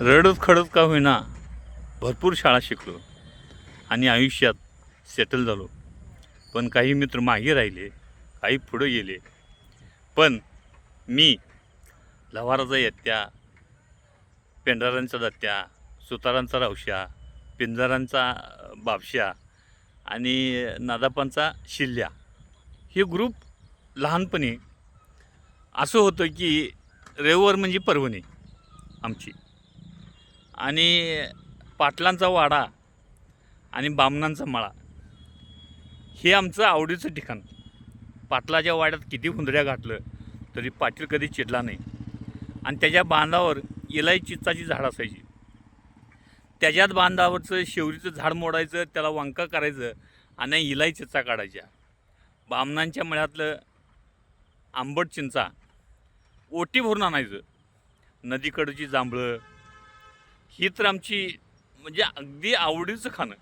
रडत खडत का होईना भरपूर शाळा शिकलो आणि आयुष्यात सेटल झालो. पण काही मित्र मागे राहिले, काही पुढे गेले. पण मी लव्हाराचा येत्या, पेंढारांचा दत्त्या, सुतारांचा रावश्या, पिंजारांचा बापश्या आणि नादापांचा शिल्ल्या, हे ग्रुप लहानपणी असं होतं की रविवार म्हणजे पर्वणी आमची. आणि पाटलांचा वाडा आणि बामणांचा मळा हे आमचं आवडीचं ठिकाण. पाटलाच्या वाड्यात किती हुंदड्या घातलं तरी पाटील कधी चिडला नाही. आणि त्याच्या बांधावर इलाई चिंचाची झाड असायची. त्याच्यात बांधावरचं शेवरीचं झाड मोडायचं, त्याला वांका करायचं आणि इलाई चिंचा काढायच्या. बामणांच्या मळ्यातलं आंबट चिंचा ओटी भरून आणायचं. नदीकडची जांभळं ही तर आमची म्हणजे अगदी आवडीचं खाणं.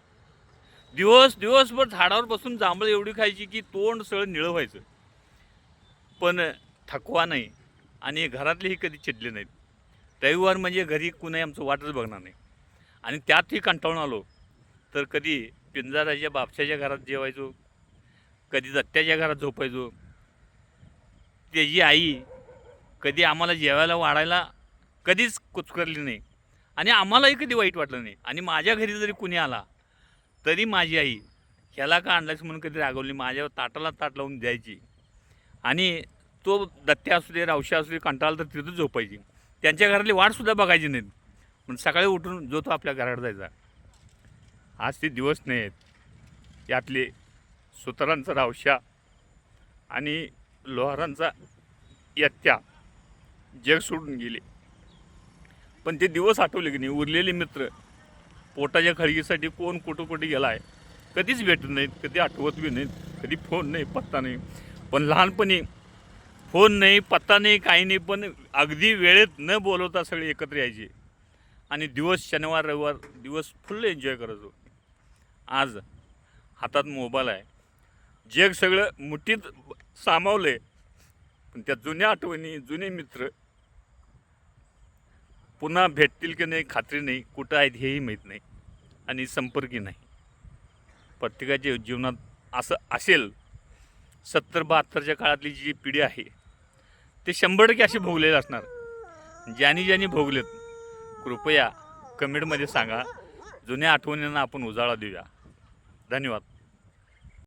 दिवसभर झाडावर बसून जांभळं एवढी खायची की तोंड सगळं निळं व्हायचं. पण थकवा नाही आणि घरातलेही कधी चिडले नाहीत. रविवार म्हणजे घरी कुणी आमचं वाटच बघणार नाही. आणि त्यातही कंटाळून आलो तर कधी पिंजाराच्या बापशाच्या घरात जेवायचो, कधी दत्त्याच्या घरात झोपायचो. त्याची आई कधी आम्हाला जेवायला वाढायला कधीच कुचकरली नाही आणि आम्हालाही कधी वाईट वाटलं नाही. आणि माझ्या घरी जरी कुणी आला तरी माझी आई ह्याला का आणलास म्हणून कधी रागवली, माझ्यावर ताटाला ताट लावून द्यायची. आणि तो दत्त्या असू दे, रावशा असू दे, कंटाळला तर तिथं झोपायची. त्यांच्या घरातली वाटसुद्धा बघायची नाहीत. पण सकाळी उठून जो तो आपल्या घरात जायचा. आज ते दिवस नाही आहेत. यातले सुतारांचा रावशा आणि लोहारांचा यत्त्या जग सोडून गेले. पण ते दिवस आठवले की नाही. उरलेले मित्र पोटाच्या खळगीसाठी कोण कुठं गेला आहे कधीच भेटत नाहीत, कधी आठवत बी नाहीत, कधी फोन नाही, पत्ता नाही. पण लहानपणी फोन नाही, पत्ता नाही, काही नाही, पण अगदी वेळेत न बोलवता सगळे एकत्र यायचे आणि दिवस शनिवार रविवार दिवस फुल एन्जॉय करायचो. आज हातात मोबाईल आहे, जग सगळं मुठीत सामावलं आहे. पण त्या जुन्या आठवणी, जुने मित्र पुन्हा भेटतील की नाही खात्री नाही, कुठं आहेत हेही माहीत नाही आणि संपर्कही नाही. प्रत्येकाच्या जीवनात असं असेल. 70-72च्या काळातली जी पिढी आहे ते 100% अशी भोगलेले असणार. ज्यांनी भोगलेत कृपया कमेंटमध्ये सांगा. जुन्या आठवणींना आपण उजाळा देऊया. धन्यवाद.